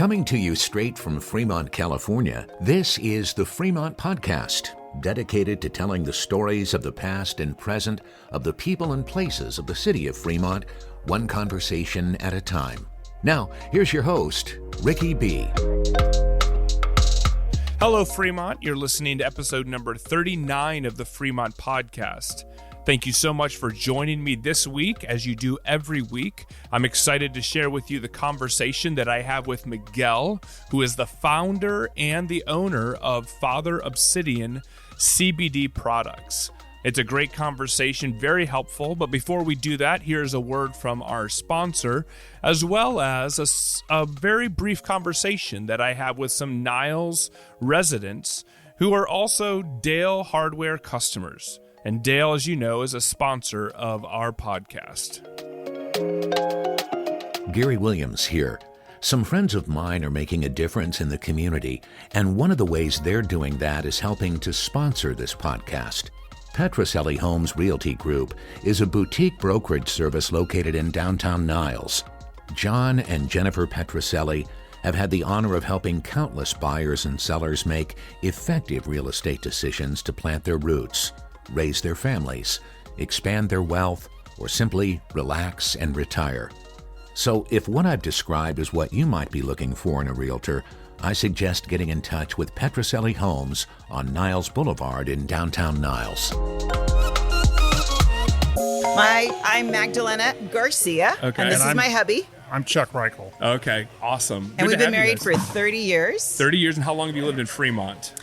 Coming to you straight from Fremont, California, this is the Fremont Podcast, dedicated to telling the stories of the past and present of the people and places of the city of Fremont, one conversation at a time. Now, here's your host, Ricky B. Hello, Fremont. You're listening to episode number 39 of the Fremont Podcast. Thank you so much for joining me this week, as you do every week. I'm excited to share with you the conversation that I have with Miguel, who is the founder and the owner of Father Obsidian CBD products. It's a great conversation, very helpful. But before we do that, here's a word from our sponsor, as well as a very brief conversation that I have with some Niles residents who are also Dale Hardware customers. And Dale, as you know, is a sponsor of our podcast. Gary Williams here. Some friends of mine are making a difference in the community, and one of the ways they're doing that is helping to sponsor this podcast. Petrocelli Homes Realty Group is a boutique brokerage service located in downtown Niles. John and Jennifer Petrocelli have had the honor of helping countless buyers and sellers make effective real estate decisions to plant their roots, raise their families, expand their wealth, or simply relax and retire. So if what I've described is what you might be looking for in a realtor, I suggest getting in touch with Petrocelli Homes on Niles Boulevard in downtown Niles. I'm Magdalena Garcia, Okay. and this is my hubby. I'm Chuck Reichel. Okay, awesome. And we've been married for 30 years. 30 years, and how long have you lived in Fremont?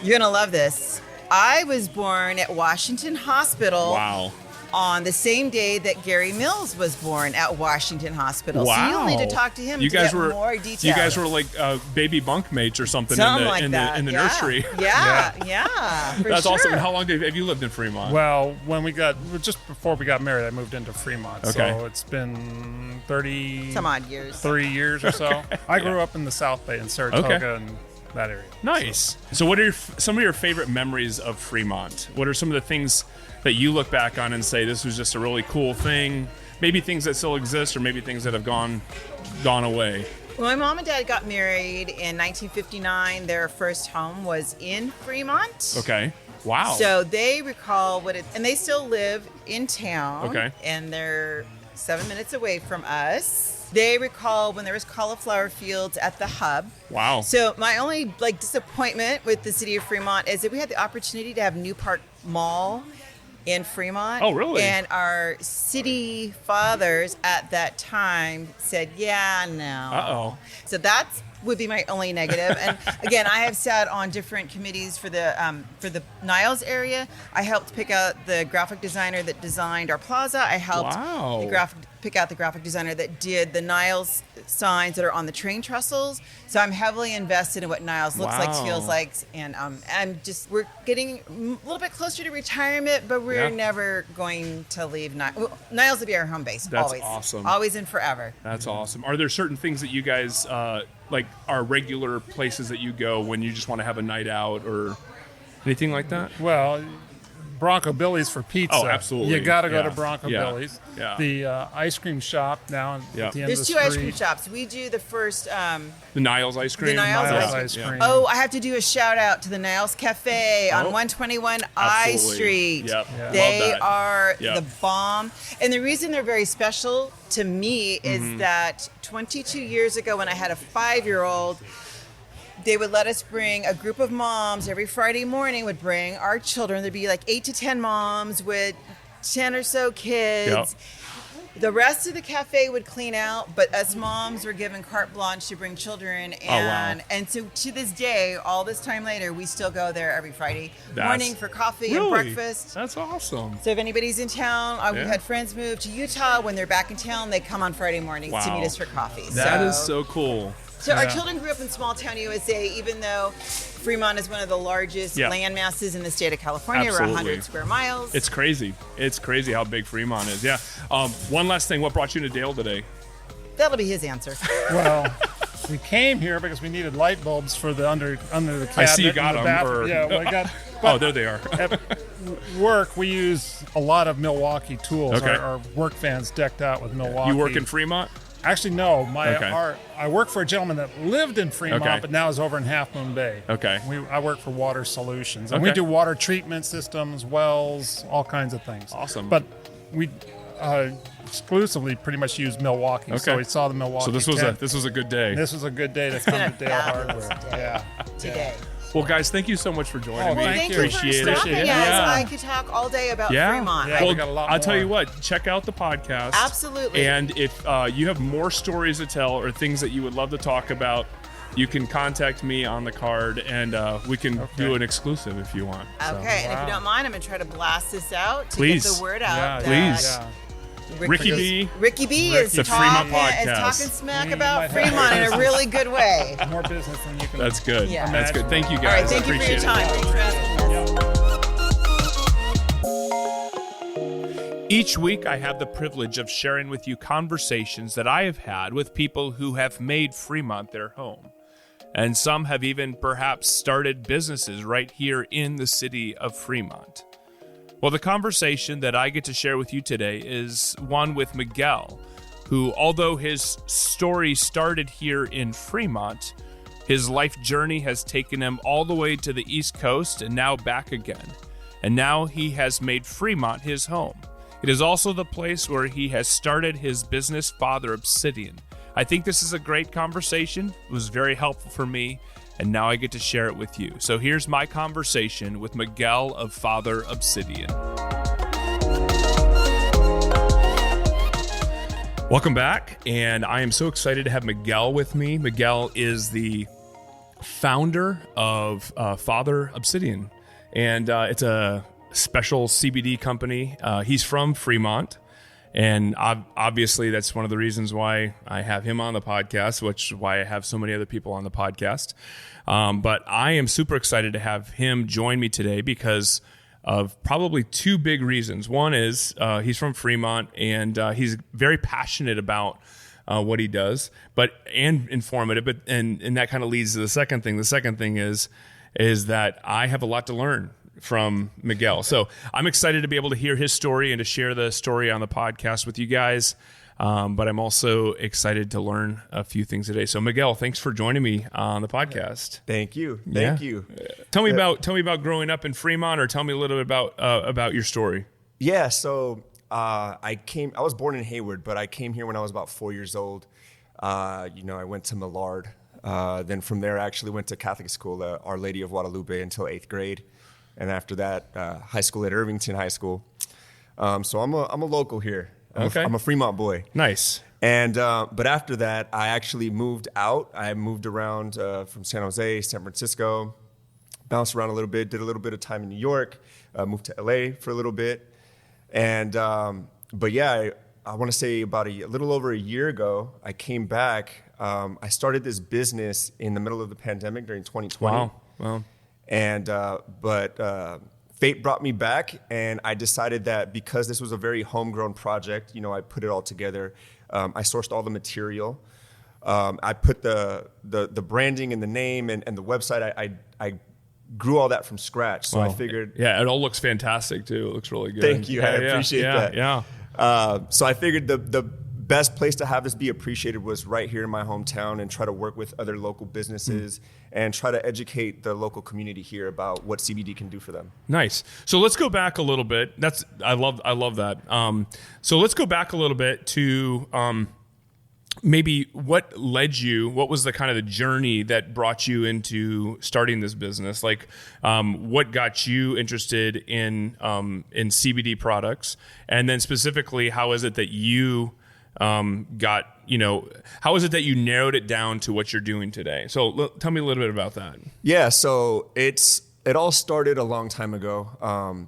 You're going to love this. I was born at Washington Hospital. Wow. On the same day that Gary Mills was born at Washington Hospital. Wow. So you'll need to talk to him to get more details. You guys were like baby bunkmates or something in the nursery. Yeah, for That's sure. awesome. And how long have you lived in Fremont? Well, just before we got married, I moved into Fremont. Okay. So it's been 30 some odd years. 30 years or so. I grew up in the South Bay in Saratoga and that area. Nice. So what are some of your favorite memories of Fremont? What are some of the things that you look back on and say, this was just a really cool thing? Maybe things that still exist, or maybe things that have gone away. Well, my mom and dad got married in 1959. Their first home was in Fremont. Okay. Wow. So they recall and they still live in town. Okay. And they're 7 minutes away from us. They recall when there was cauliflower fields at the hub. Wow. So my only disappointment with the city of Fremont is that we had the opportunity to have New Park Mall in Fremont. Oh, really? And our city fathers at that time said, yeah, no. Uh-oh. So that would be my only negative. And again, I have sat on different committees for the Niles area. I helped pick out the graphic designer that designed our plaza. I helped pick out the graphic designer that did the Niles signs that are on the train trestles. So I'm heavily invested in what Niles looks like, feels like, and we're getting a little bit closer to retirement, but we're never going to leave Niles. Well, Niles will be our home base. That's always. Awesome. Always and forever. That's awesome. Are there certain things that you guys are regular places that you go when you just want to have a night out or anything like that? Well, Bronco Billy's for pizza. Oh, absolutely. You got to go to Bronco Billy's. Yeah. The ice cream shop now at the end of the There's street. two ice cream shops. We do the first... the Niles ice cream? The Niles ice cream. Oh, I have to do a shout out to the Niles Cafe on 121 I Street. Yep. Yeah. They are the bomb. And the reason they're very special to me is that 22 years ago when I had a 5-year-old, they would let us bring a group of moms every Friday morning, would bring our children. There'd be like 8 to 10 moms with 10 or so kids. Yep. The rest of the cafe would clean out, but us moms were given carte blanche to bring children. And so to this day, all this time later, we still go there every Friday morning for coffee and breakfast. That's awesome. So if anybody's in town, we had friends move to Utah. When they're back in town, they come on Friday mornings to meet us for coffee. That is so cool. So our children grew up in small town USA, even though Fremont is one of the largest land masses in the state of California. Absolutely. We're 100 square miles. It's crazy. It's crazy how big Fremont is. Yeah. One last thing. What brought you to Dale today? That'll be his answer. Well, we came here because we needed light bulbs for the under the cabinet. I see you got them. Yeah, we got. Oh, there they are. At work, we use a lot of Milwaukee tools. Okay. Our work van's decked out with Milwaukee. You work in Fremont? Actually, no. Okay. I work for a gentleman that lived in Fremont, Okay. but now is over in Half Moon Bay. Okay. I work for Water Solutions, and we Okay. do water treatment systems, wells, all kinds of things. Awesome. But we exclusively pretty much use Milwaukee. So Okay. we saw the Milwaukee. So this was tent. a good day. This was a good day to come to Dale Hardware. Yeah. Today. Well, guys, thank you so much for joining me. Well, thank you Appreciate for it. stopping us. Yeah. I could talk all day about Yeah. Fremont. Yeah. Well, we got a lot I'll tell more. you what, check out the podcast. Absolutely. And if you have more stories to tell or things that you would love to talk about, you can contact me on the card, and we can do an exclusive if you want. So. Okay, and if Wow. you don't mind, I'm going to try to blast this out to Please. get the word out. Yeah, that Please. Yeah. Ricky B. Ricky B is The talking, Fremont is Podcast. talking smack You about might have Fremont in a really good way. More business than you can. That's good. Yeah. That's good. Thank you, All right, guys. thank you for your Appreciate time. Thanks for having us. it. Each week, I have the privilege of sharing with you conversations that I have had with people who have made Fremont their home. And some have even perhaps started businesses right here in the city of Fremont. Well, the conversation that I get to share with you today is one with Miguel, who, although his story started here in Fremont, his life journey has taken him all the way to the East Coast and now back again. And now he has made Fremont his home. It is also the place where he has started his business, Father Obsidian. I think this is a great conversation. It was very helpful for me, and now I get to share it with you. So here's my conversation with Miguel of Father Obsidian. Welcome back, and I am so excited to have Miguel with me. Miguel is the founder of Father Obsidian, and it's a special CBD company. He's from Fremont. And obviously, that's one of the reasons why I have him on the podcast, which is why I have so many other people on the podcast. But I am super excited to have him join me today because of probably two big reasons. One is he's from Fremont, and he's very passionate about what he does, and informative. And that kind of leads to the second thing. The second thing is that I have a lot to learn from Miguel. So I'm excited to be able to hear his story and to share the story on the podcast with you guys. But I'm also excited to learn a few things today. So Miguel, thanks for joining me on the podcast. Thank you. Thank you. Tell me about growing up in Fremont, or tell me a little bit about your story. Yeah. So I was born in Hayward, but I came here when I was about 4 years old. I went to Millard. Then from there, I actually went to Catholic school, Our Lady of Guadalupe, until 8th grade. And after that, high school at Irvington High School. So I'm a local here. I'm a Fremont boy. Nice. And but after that, I actually moved out. I moved around from San Jose, San Francisco, bounced around a little bit, did a little bit of time in New York, moved to LA for a little bit. And but yeah, I want to say about a little over a year ago, I came back. I started this business in the middle of the pandemic during 2020. Wow. And but fate brought me back, and I decided that because this was a very homegrown project, I put it all together. I sourced all the material. I put the branding and the name and the website. I grew all that from scratch. So I figured, yeah, it all looks fantastic too. It looks really good. Thank you. I appreciate that. Yeah. So I figured the best place to have this be appreciated was right here in my hometown, and try to work with other local businesses and try to educate the local community here about what CBD can do for them. Nice. So let's go back a little bit. I love that. So let's go back a little bit to maybe what was the kind of the journey that brought you into starting this business? Like, what got you interested in CBD products? And then specifically, how is it that you how is it that you narrowed it down to what you're doing today? So tell me a little bit about that. Yeah, so it all started a long time ago.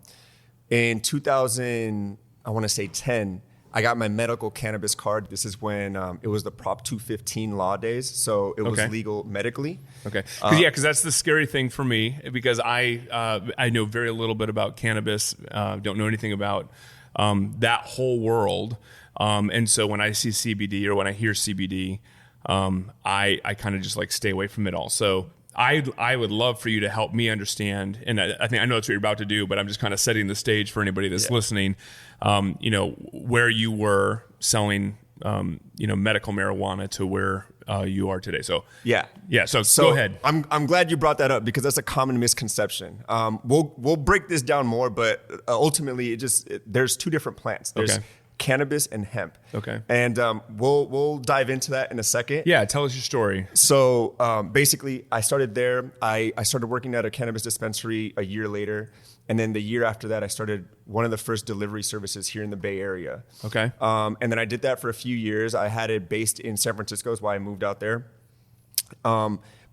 In 2000, I want to say 10, I got my medical cannabis card. This is when it was the Prop 215 law days, so it was legal medically. Okay, because that's the scary thing for me, because I know very little bit about cannabis, don't know anything about that whole world. And so when I see CBD or when I hear CBD, I kind of just like stay away from it all. So I would love for you to help me understand, and I know that's what you're about to do, but I'm just kind of setting the stage for anybody that's listening. Where you were selling medical marijuana to where you are today. So yeah. So go ahead. I'm glad you brought that up because that's a common misconception. We'll break this down more, but ultimately there's two different plants. There's cannabis and hemp. Okay. And we'll dive into that in a second. Yeah, tell us your story. So basically, I started there. I started working at a cannabis dispensary a year later. And then the year after that, I started one of the first delivery services here in the Bay Area. Okay. And then I did that for a few years. I had it based in San Francisco, is why I moved out there.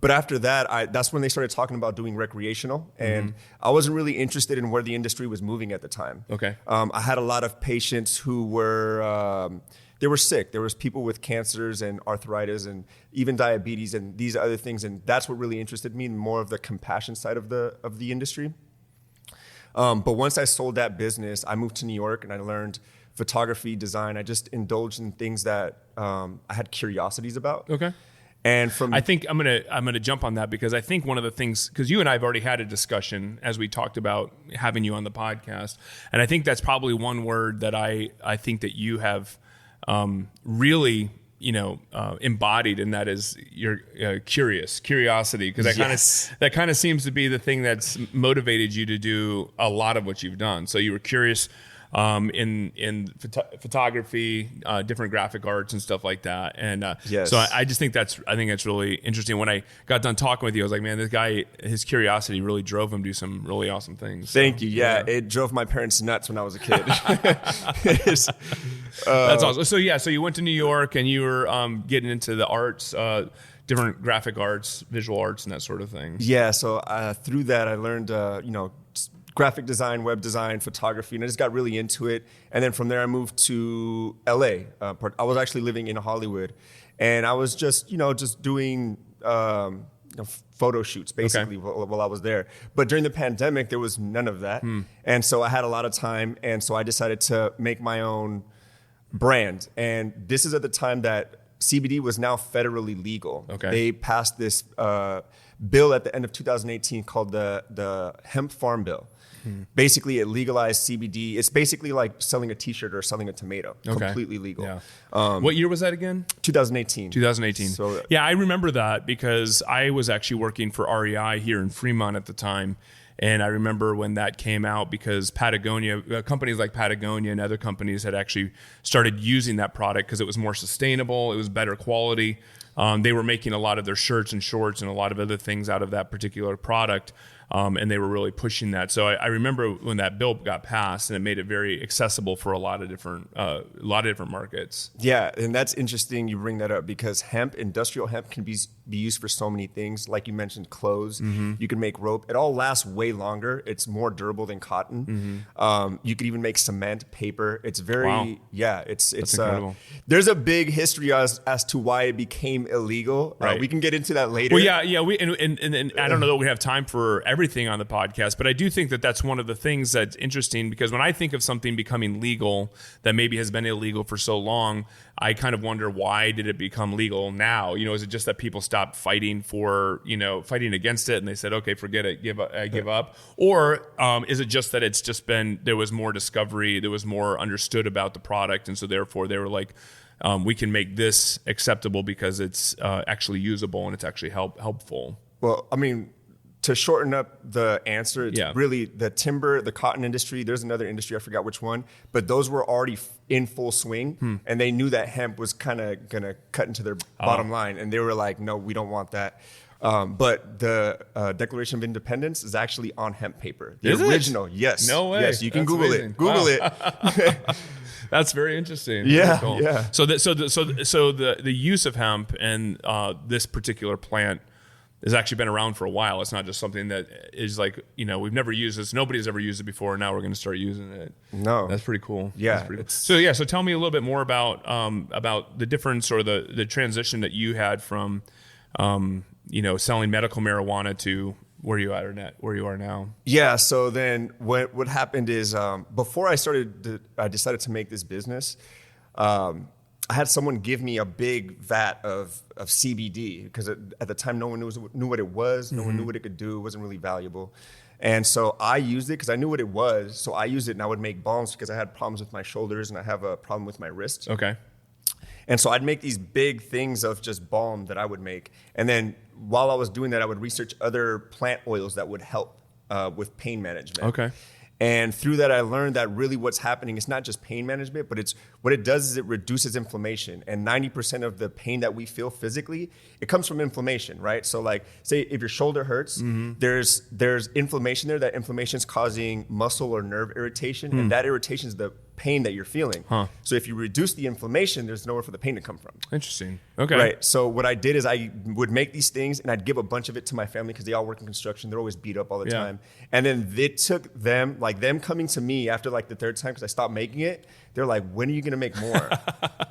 But after that, that's when they started talking about doing recreational. And I wasn't really interested in where the industry was moving at the time. Okay. I had a lot of patients who were, they were sick. There was people with cancers and arthritis and even diabetes and these other things. And that's what really interested me, more of the compassion side of the industry. But once I sold that business, I moved to New York and I learned photography, design. I just indulged in things that I had curiosities about. Okay. And I think I'm gonna jump on that because I think one of the things, because you and I have already had a discussion as we talked about having you on the podcast, and I think that's probably one word that I think that you have really embodied, and that is your curiosity, because that kind of seems to be the thing that's motivated you to do a lot of what you've done. So you were curious in photography, different graphic arts and stuff like that. And so I just think that's really interesting. When I got done talking with you, I was like, man, this guy, his curiosity really drove him to do some really awesome things. Thank you. Yeah, it drove my parents nuts when I was a kid. That's awesome. So you went to New York and you were getting into the arts, different graphic arts, visual arts, and that sort of thing. Yeah. So through that, I learned, graphic design, web design, photography, and I just got really into it. And then from there, I moved to LA. I was actually living in Hollywood, and I was just doing photo shoots basically while I was there. But during the pandemic, there was none of that, and so I had a lot of time, and so I decided to make my own brand. And this is at the time that CBD was now federally legal. Okay. They passed this bill at the end of 2018 called the Hemp Farm Bill. Basically, it legalized CBD. It's basically like selling a T-shirt or selling a tomato. Completely legal. Yeah. What year was that again? 2018. 2018. So, yeah, I remember that because I was actually working for REI here in Fremont at the time. And I remember when that came out because Patagonia, companies like Patagonia and other companies had actually started using that product because it was more sustainable, it was better quality. They were making a lot of their shirts and shorts and a lot of other things out of that particular product. And they were really pushing that. So I remember when that bill got passed, and it made it very accessible for a lot of different markets. Yeah, and that's interesting you bring that up because industrial hemp can be used for so many things. Like you mentioned, clothes. You can make rope. It all lasts way longer. It's more durable than cotton. You could even make cement, paper. It's very it's incredible. There's a big history as to why it became illegal. Right. We can get into that later. Well, yeah. We and I don't know that we have time for everything on the podcast, but I do think that that's one of the things that's interesting because when I think of something becoming legal that maybe has been illegal for so long, I kind of wonder why did it become legal now? Is it just that people stopped fighting against it and they said, okay, forget it, give up? Or is it just that it's just been, there was more discovery, there was more understood about the product, and so therefore they were like, we can make this acceptable because it's actually usable and it's actually helpful? Well, I mean, to shorten up the answer, it's really the timber, the cotton industry. There's another industry, I forgot which one, but those were already in full swing, and they knew that hemp was kind of going to cut into their bottom line, and they were like, no, we don't want that. But the Declaration of Independence is actually on hemp paper. The original, yes. No way. Yes, you can That's Google amazing. it. Google it. That's very interesting. Yeah, cool. yeah. So the use of hemp and this particular plant has actually been around for a while. It's not just something that is like, we've never used this. Nobody's ever used it before. And now we're going to start using it. No. That's pretty cool. Yeah. Pretty cool. So tell me a little bit more about the difference or the transition that you had from, selling medical marijuana to where you are now. Yeah. So then what happened is before I decided to make this business, I had someone give me a big vat of CBD because at the time no one knew what it was, no one knew what it could do. It wasn't really valuable, and so I used it because I knew what it was. So I used it, and I would make balms because I had problems with my shoulders and I have a problem with my wrists. Okay. And so I'd make these big things of just balm that I would make. And then while I was doing that, I would research other plant oils that would help with pain management. Okay. And through that, I learned that really what's happening is not just pain management, but it's what it does is it reduces inflammation. And 90% of the pain that we feel physically, it comes from inflammation, right? So like, say if your shoulder hurts, there's inflammation there. That inflammation is causing muscle or nerve irritation. And that irritation is the pain that you're feeling. So if you reduce the inflammation, there's nowhere for the pain to come from. Interesting. Okay. Right. So what I did is I would make these things and I'd give a bunch of it to my family because they all work in construction. They're always beat up all the time. And then it took them, like them coming to me after like the third time because I stopped making it. They're like, when are you going to make more?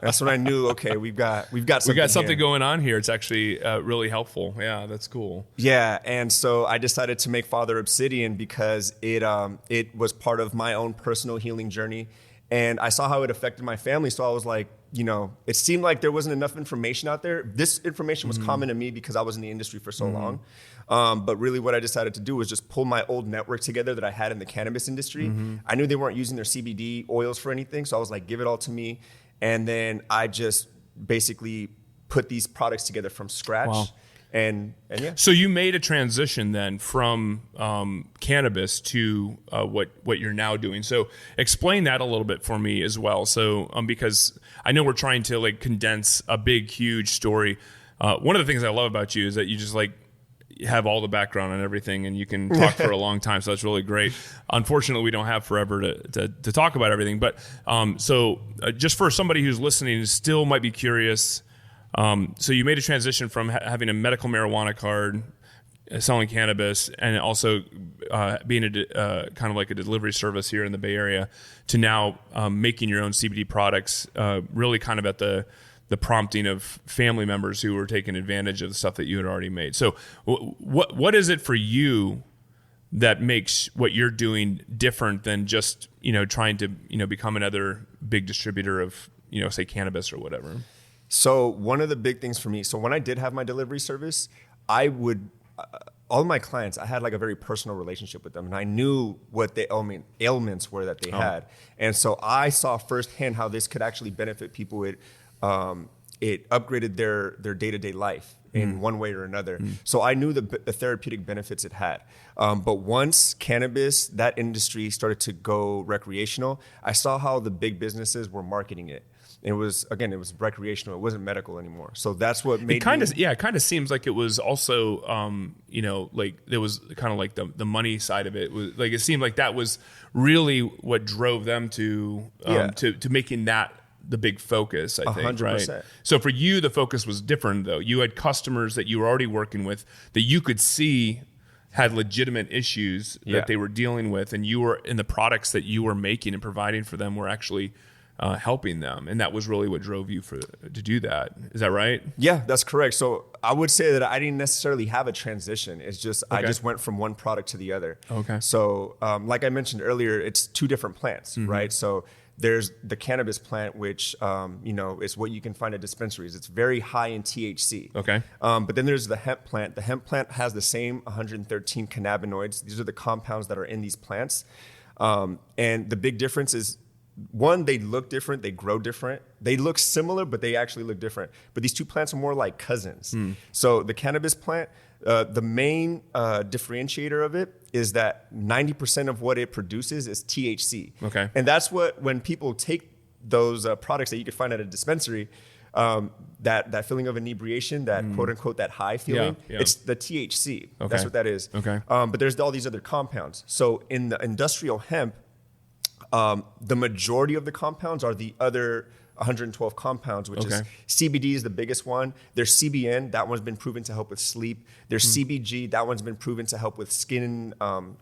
That's when I knew, okay, we've got something here. Going on here. It's actually really helpful. Yeah, that's cool. Yeah, and so I decided to make Father Obsidian because it was part of my own personal healing journey. And I saw how it affected my family. So I was like, it seemed like there wasn't enough information out there. This information was common to me because I was in the industry for so long. But really what I decided to do was just pull my old network together that I had in the cannabis industry. I knew they weren't using their CBD oils for anything. So I was like, give it all to me. And then I just basically put these products together from scratch. Wow. And yeah. So you made a transition then from cannabis to what you're now doing. So explain that a little bit for me as well. So because I know we're trying to like condense a big, huge story. One of the things I love about you is that you just like have all the background on everything and you can talk for a long time. So that's really great. Unfortunately, we don't have forever to talk about everything. But just for somebody who's listening and still might be curious, so you made a transition from having a medical marijuana card, selling cannabis, and also being a kind of like a delivery service here in the Bay Area, to now making your own CBD products, really kind of at the prompting of family members who were taking advantage of the stuff that you had already made. So what is it for you that makes what you're doing different than just, trying to, become another big distributor of, say cannabis or whatever? So one of the big things for me, so when I did have my delivery service, I would, all my clients, I had like a very personal relationship with them and I knew what the ailments were that they had. And so I saw firsthand how this could actually benefit people. It upgraded their day-to-day life in one way or another. So I knew the therapeutic benefits it had. But once cannabis, that industry started to go recreational, I saw how the big businesses were marketing it. It was recreational. It wasn't medical anymore. So that's what made it kind of seems like it was also, like there was kind of like the money side of it was like, it seemed like that was really what drove them to making that the big focus, I think, 100%. Right? So for you, the focus was different though. You had customers that you were already working with that you could see had legitimate issues that they were dealing with, and you were in the products that you were making and providing for them were actually helping them, and that was really what drove you to do that. Is that right? Yeah, that's correct. So I would say that I didn't necessarily have a transition. It's just I just went from one product to the other. Okay. So like I mentioned earlier, it's two different plants, right? So there's the cannabis plant, which is what you can find at dispensaries. It's very high in THC. Okay. But then there's the hemp plant. The hemp plant has the same 113 cannabinoids. These are the compounds that are in these plants. And the big difference is, one, they look different, they grow different. They look similar, but they actually look different. But these two plants are more like cousins. So the cannabis plant, the main differentiator of it is that 90% of what it produces is THC. Okay. And that's what, when people take those products that you could find at a dispensary, that feeling of inebriation, that quote unquote, that high feeling, it's the THC. Okay. That's what that is. Okay. But there's all these other compounds. So in the industrial hemp, the majority of the compounds are the other 112 compounds, which is CBD is the biggest one. There's CBN, that one's been proven to help with sleep. There's CBG, that one's been proven to help with skin,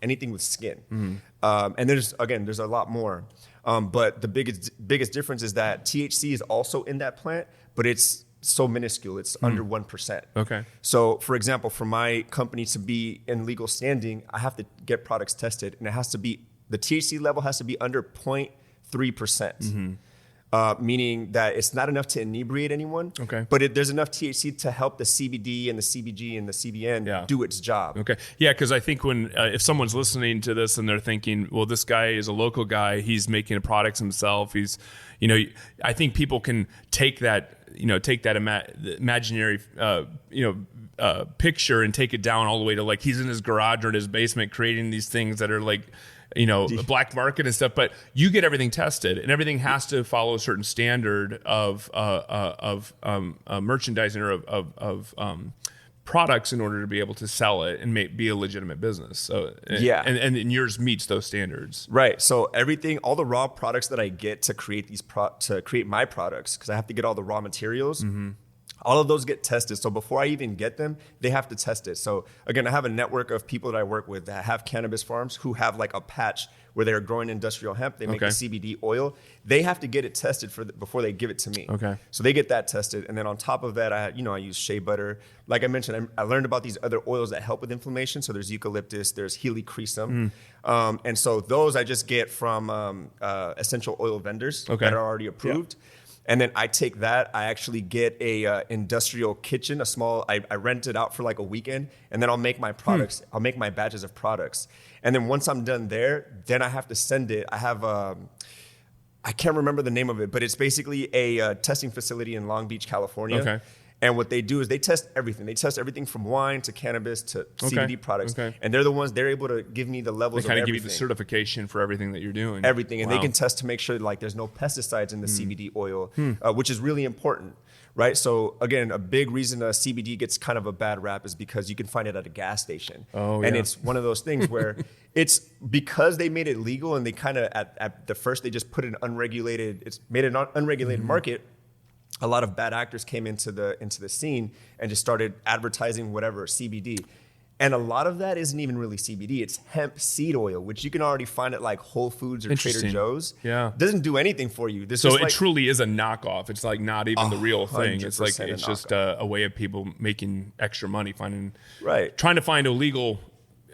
anything with skin. And there's a lot more. But the biggest difference is that THC is also in that plant, but it's so minuscule. It's under 1%. Okay. So for example, for my company to be in legal standing, I have to get products tested, and it has to be, the THC level has to be under 0.3%. meaning that it's not enough to inebriate anyone, but there's enough THC to help the CBD and the CBG and the CBN do its job. Okay. Yeah, because I think when if someone's listening to this and they're thinking, well, this guy is a local guy, he's making a product himself, he's, I think people can take that, imaginary, picture and take it down all the way to like he's in his garage or in his basement creating these things that are like, black market and stuff, but you get everything tested and everything has to follow a certain standard of merchandising or of products in order to be able to sell it and be a legitimate business. So and yours meets those standards. Right. So all the raw products that I get to create to create my products, because I have to get all the raw materials. Mm-hmm. All of those get tested. So before I even get them, they have to test it. So again, I have a network of people that I work with that have cannabis farms who have like a patch where they're growing industrial hemp. They make the CBD oil. They have to get it tested before they give it to me. Okay. So they get that tested. And then on top of that, I use shea butter. Like I mentioned, I learned about these other oils that help with inflammation. So there's eucalyptus, there's helichrysum. And so those I just get from essential oil vendors that are already approved. Yeah. And then I take that, I actually get a industrial kitchen, I rent it out for like a weekend, and then I'll make my products. I'll make my batches of products. And then once I'm done there, then I have to send it. I have, I can't remember the name of it, but it's basically a testing facility in Long Beach, California. Okay. And what they do is they test everything. They test everything from wine to cannabis to CBD products. Okay. And they're able to give me the levels of everything. They kind of give you the certification for everything that you're doing. Everything. And they can test to make sure like there's no pesticides in the CBD oil, which is really important, right? So again, a big reason CBD gets kind of a bad rap is because you can find it at a gas station. And it's one of those things where it's because they made it legal and they kind of, at the first, they just put an unregulated market. A lot of bad actors came into the scene and just started advertising whatever CBD, and a lot of that isn't even really CBD. It's hemp seed oil, which you can already find at like Whole Foods or Trader Joe's. Yeah, doesn't do anything for you. So it truly is a knockoff. It's like not even the real thing. It's like it's just a way of people making extra money, trying to find a legal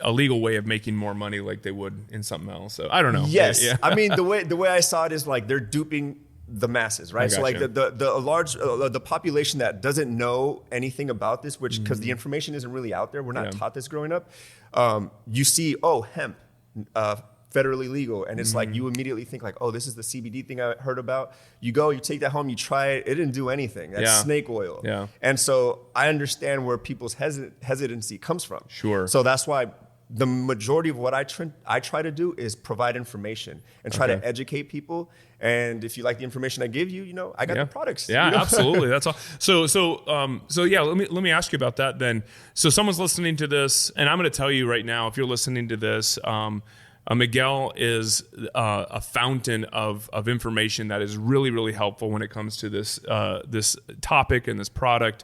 way of making more money like they would in something else. So I don't know. Yes, I mean the way I saw it is like they're duping the masses, right? So like the population that doesn't know anything about this, which because the information isn't really out there, we're not taught this growing up. You see, hemp, federally legal, and it's like you immediately think like, this is the CBD thing I heard about. You take that home, you try it, it didn't do anything. That's snake oil. Yeah. And so I understand where people's hesitancy comes from. Sure. So that's why the majority of what I try to do is provide information and try to educate people. And if you like the information I give you, I got the products. Yeah, absolutely. That's all. So yeah, let me ask you about that then. So someone's listening to this, and I'm going to tell you right now, if you're listening to this, Miguel is a fountain of information that is really, really helpful when it comes to this topic and this product.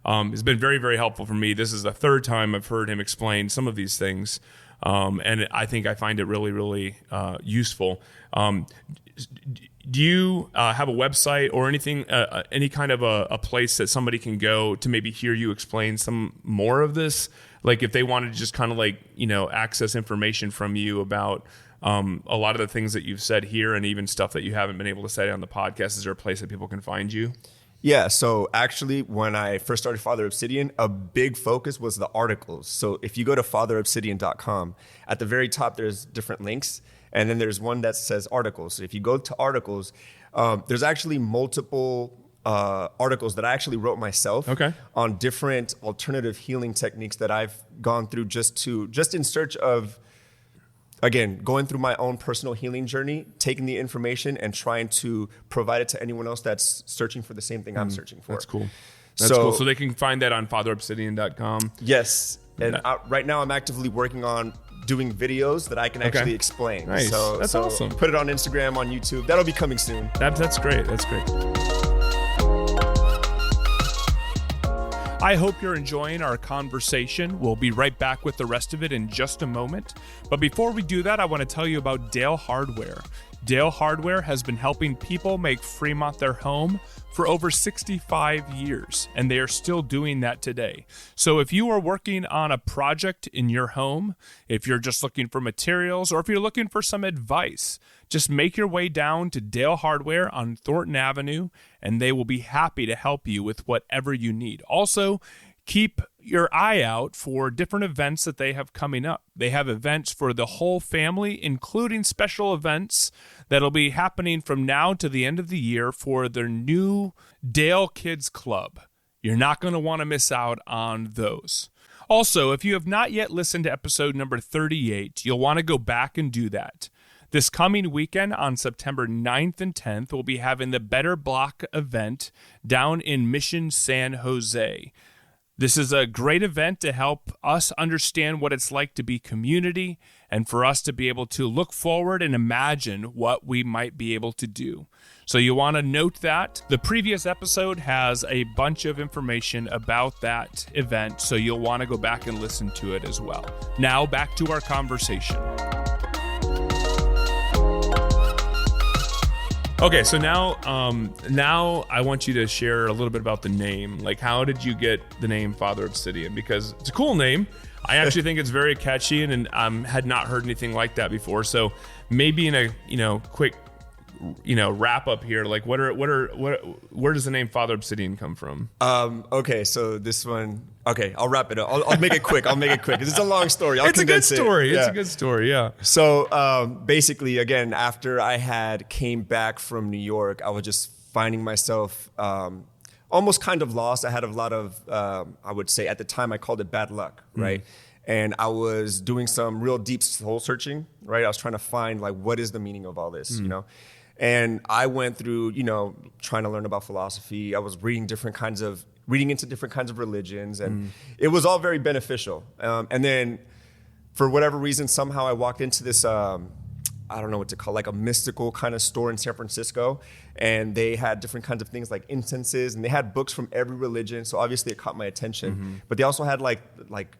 It's been very, very helpful for me. This is the third time I've heard him explain some of these things, and I think I find it really, really useful. Do you have a website or anything, any kind of a place that somebody can go to maybe hear you explain some more of this? Like if they wanted to just kind of like, access information from you about a lot of the things that you've said here and even stuff that you haven't been able to say on the podcast, is there a place that people can find you? Yeah, so actually when I first started Father Obsidian, a big focus was the articles. So if you go to fatherobsidian.com, at the very top there's different links, and then there's one that says articles. So if you go to articles, there's actually multiple articles that I actually wrote myself on different alternative healing techniques that I've gone through just in search of, again, going through my own personal healing journey, taking the information and trying to provide it to anyone else that's searching for the same thing I'm searching for. That's cool. That's cool. So they can find that on fatherobsidian.com. Yes. And right now I'm actively working on doing videos that I can actually explain. Nice. So that's awesome. Put it on Instagram, on YouTube. That'll be coming soon. That's great. That's great. I hope you're enjoying our conversation. We'll be right back with the rest of it in just a moment. But before we do that, I want to tell you about Dale Hardware. Dale Hardware has been helping people make Fremont their home for over 65 years, and they are still doing that today. So if you are working on a project in your home, if you're just looking for materials, or if you're looking for some advice, just make your way down to Dale Hardware on Thornton Avenue, and they will be happy to help you with whatever you need. Also, keep your eye out for different events that they have coming up. They have events for the whole family, including special events that'll be happening from now to the end of the year for their new Dale Kids Club. You're not going to want to miss out on those. Also, if you have not yet listened to episode number 38, you'll want to go back and do that. This coming weekend on September 9th and 10th, we'll be having the Better Block event down in Mission San Jose. This is a great event to help us understand what it's like to be community and for us to be able to look forward and imagine what we might be able to do. So you want to note that. The previous episode has a bunch of information about that event, so you'll want to go back and listen to it as well. Now back to our conversation. Okay, so now I want you to share a little bit about the name. Like, how did you get the name Father Obsidian? Because it's a cool name. I actually think it's very catchy, and had not heard anything like that before. So maybe in a quick wrap up here, like where does the name Father Obsidian come from? Okay, so this one. Okay, I'll wrap it up. I'll make it quick. It's a long story. It's a good story. Yeah. It's a good story. Yeah. So basically, again, after I came back from New York, I was just finding myself almost kind of lost. I had a lot of, I would say at the time, I called it bad luck, right? And I was doing some real deep soul searching, right? I was trying to find like, what is the meaning of all this, you know? And I went through, trying to learn about philosophy. I was reading into different kinds of religions, and it was all very beneficial. And then for whatever reason, somehow I walked into this, I don't know what to call, like a mystical kind of store in San Francisco. And they had different kinds of things like incenses, and they had books from every religion. So obviously it caught my attention, but they also had like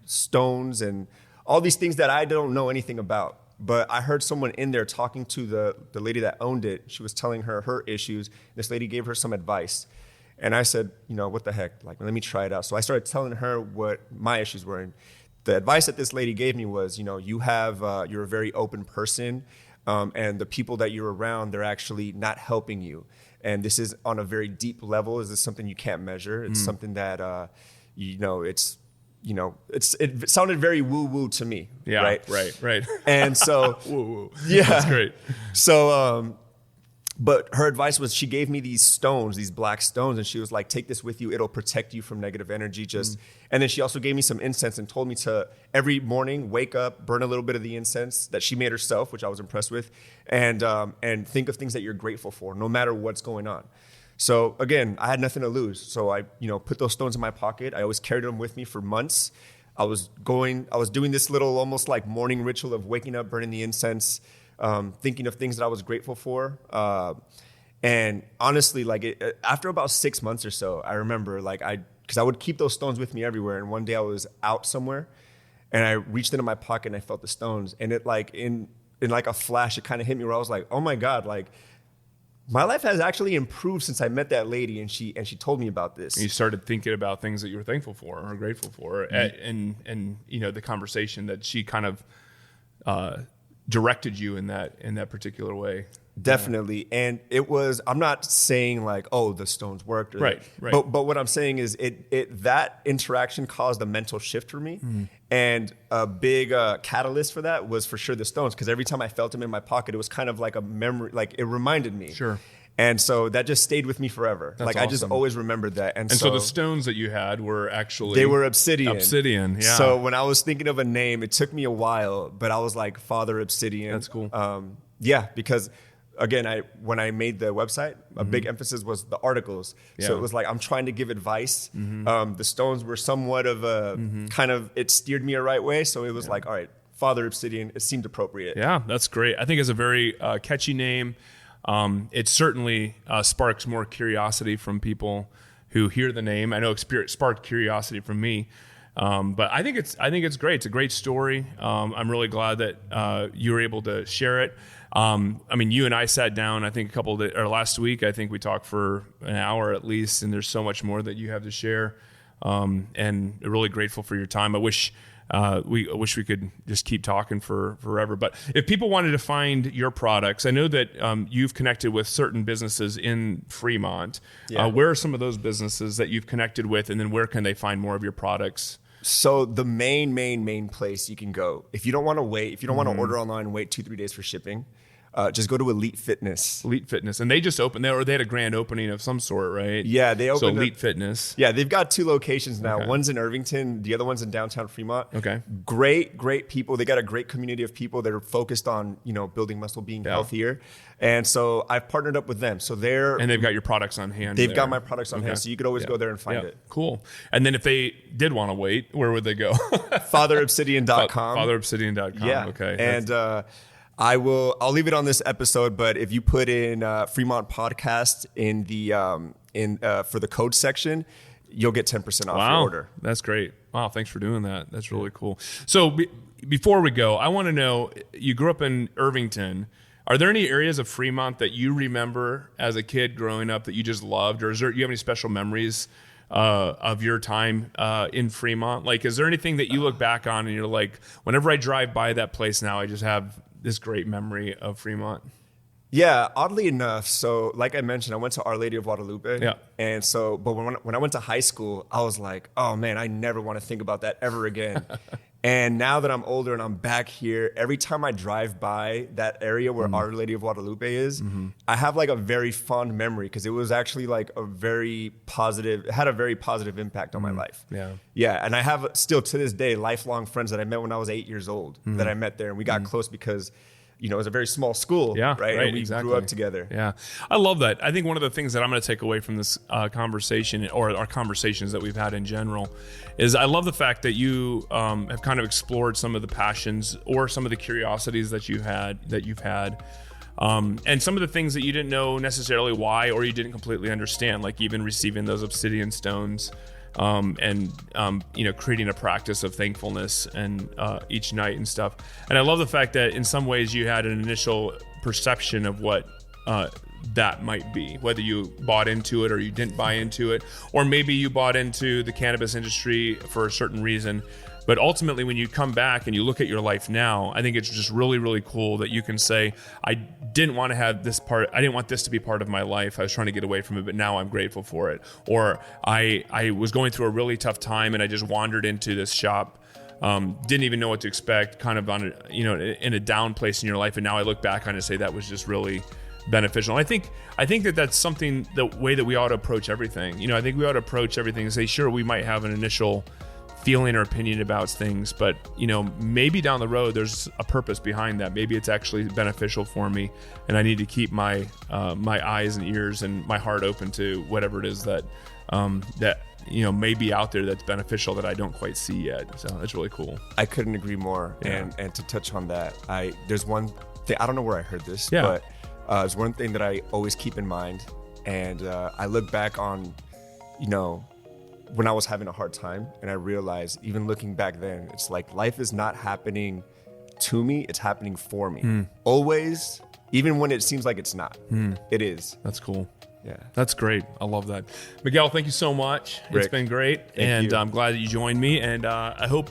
stones and all these things that I don't know anything about. But I heard someone in there talking to the lady that owned it. She was telling her issues. This lady gave her some advice. And I said, what the heck? Like, let me try it out. So I started telling her what my issues were. And the advice that this lady gave me was, you're a very open person. And the people that you're around, they're actually not helping you. And this is on a very deep level. This is something you can't measure. It's something that, it sounded very woo-woo to me. Yeah, right. And so, woo-woo. Yeah. That's great. So, but her advice was, she gave me these stones, these black stones, and she was like, take this with you. It'll protect you from negative energy. And then she also gave me some incense and told me to every morning wake up, burn a little bit of the incense that she made herself, which I was impressed with, and think of things that you're grateful for, no matter what's going on. So again, I had nothing to lose. So I, put those stones in my pocket. I always carried them with me for months. I was doing this little almost like morning ritual of waking up, burning the incense, thinking of things that I was grateful for. And honestly, after about 6 months or so, I remember because I would keep those stones with me everywhere. And one day I was out somewhere and I reached into my pocket and I felt the stones. And it in a flash, it kind of hit me where I was like, oh my God, my life has actually improved since I met that lady, and she told me about this. And you started thinking about things that you were thankful for or grateful for, and the conversation that she kind of directed you in that particular way. Definitely, yeah. And it was. I'm not saying the stones worked, right. But what I'm saying is that interaction caused a mental shift for me, and a big catalyst for that was for sure the stones, because every time I felt them in my pocket, it was kind of like a memory, like it reminded me. Sure. And so that just stayed with me forever. That's I just always remembered that. And so the stones that you had were actually... They were obsidian. Obsidian, yeah. So when I was thinking of a name, it took me a while, but I was like, Father Obsidian. That's cool. Yeah, because... Again, when I made the website, a big emphasis was the articles. Yeah. So it was like, I'm trying to give advice. The stones were somewhat of a kind of, it steered me a right way. So it was like, all right, Father Obsidian, it seemed appropriate. Yeah, that's great. I think it's a very catchy name. It certainly sparks more curiosity from people who hear the name. I know it sparked curiosity from me. But I think it's great. It's a great story. I'm really glad that you were able to share it. I mean, you and I sat down, I think last week, I think we talked for an hour at least, and there's so much more that you have to share. And really grateful for your time. I wish we could just keep talking for forever. But if people wanted to find your products, I know that you've connected with certain businesses in Fremont. Yeah. Where are some of those businesses that you've connected with, and then where can they find more of your products? So the main place you can go, if you don't want to wait, if you don't want to order online and wait 2-3 days for shipping, just go to Elite Fitness. Elite Fitness. And they just opened there, or they had a grand opening of some sort, right? Yeah, they opened. So Elite Fitness. Yeah, they've got 2 locations now. Okay. One's in Irvington, the other one's in downtown Fremont. Okay. Great people. They got a great community of people that are focused on, building muscle, being healthier. And so I've partnered up with them. So and they've got your products on hand. They've got my products on hand. So you could always go there and find it. Cool. And then if they did want to wait, where would they go? FatherObsidian.com. FatherObsidian.com. Yeah. Okay. And I'll leave it on this episode, but if you put in Fremont Podcast in the for the code section, you'll get 10% off your order. That's great. Wow, thanks for doing that. That's really cool. So before we go, I want to know, you grew up in Irvington. Are there any areas of Fremont that you remember as a kid growing up that you just loved, or you have any special memories of your time in Fremont? Like, is there anything that you look back on and you're like, whenever I drive by that place now, I just have this great memory of Fremont? Yeah, oddly enough, so like I mentioned, I went to Our Lady of Guadalupe. Yeah. And so, but when I went to high school, I was like, oh man, I never want to think about that ever again. And now that I'm older and I'm back here, every time I drive by that area where Our Lady of Guadalupe is, I have like a very fond memory because it was actually like it had a very positive impact on my life. Yeah. Yeah. And I have still to this day lifelong friends that I met when I was 8 years old that I met there, and we got close because it was a very small school, right? And we grew up together. Yeah, I love that. I think one of the things that I'm going to take away from this conversation, or our conversations that we've had in general, is I love the fact that you have kind of explored some of the passions or some of the curiosities that you've had, and some of the things that you didn't know necessarily why, or you didn't completely understand, like even receiving those obsidian stones. Creating a practice of thankfulness and each night and stuff. And I love the fact that in some ways you had an initial perception of what that might be, whether you bought into it or you didn't buy into it, or maybe you bought into the cannabis industry for a certain reason. But ultimately, when you come back and you look at your life now, I think it's just really, really cool that you can say, I didn't want to have this part. I didn't want this to be part of my life. I was trying to get away from it, but now I'm grateful for it. Or I was going through a really tough time and I just wandered into this shop, didn't even know what to expect, kind of on in a down place in your life. And now I look back on it and say that was just really beneficial. And I think that that's something, the way that we ought to approach everything. I think we ought to approach everything and say, sure, we might have an initial feeling or opinion about things, but maybe down the road there's a purpose behind that. Maybe it's actually beneficial for me, and I need to keep my eyes and ears and my heart open to whatever it is that may be out there that's beneficial that I don't quite see yet. So that's really cool. I couldn't agree more. Yeah. And to touch on that, there's one thing, I don't know where I heard this, yeah. but there's one thing that I always keep in mind, and I look back on when I was having a hard time, and I realized, even looking back then, it's like life is not happening to me, it's happening for me. Always, even when it seems like it's not. It is. That's cool. Yeah. That's great. I love that. Miguel, thank you so much. Rick, it's been great. And I'm glad that you joined me. And I hope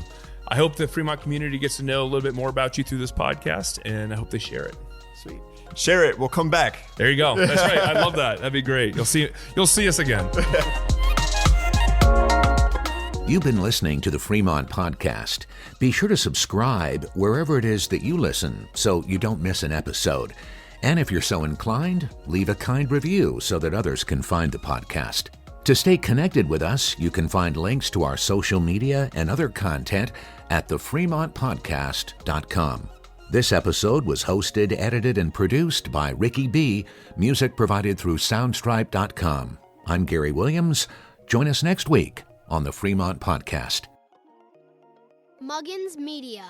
the Fremont community gets to know a little bit more about you through this podcast, and I hope they share it. Sweet. Share it. We'll come back. There you go. That's right. I love that. That'd be great. You'll see us again. You've been listening to the Fremont Podcast. Be sure to subscribe wherever it is that you listen so you don't miss an episode. And if you're so inclined, leave a kind review so that others can find the podcast. To stay connected with us, you can find links to our social media and other content at thefremontpodcast.com. This episode was hosted, edited, and produced by Ricky B. Music provided through Soundstripe.com. I'm Gary Williams. Join us next week on the Fremont Podcast. Muggins Media.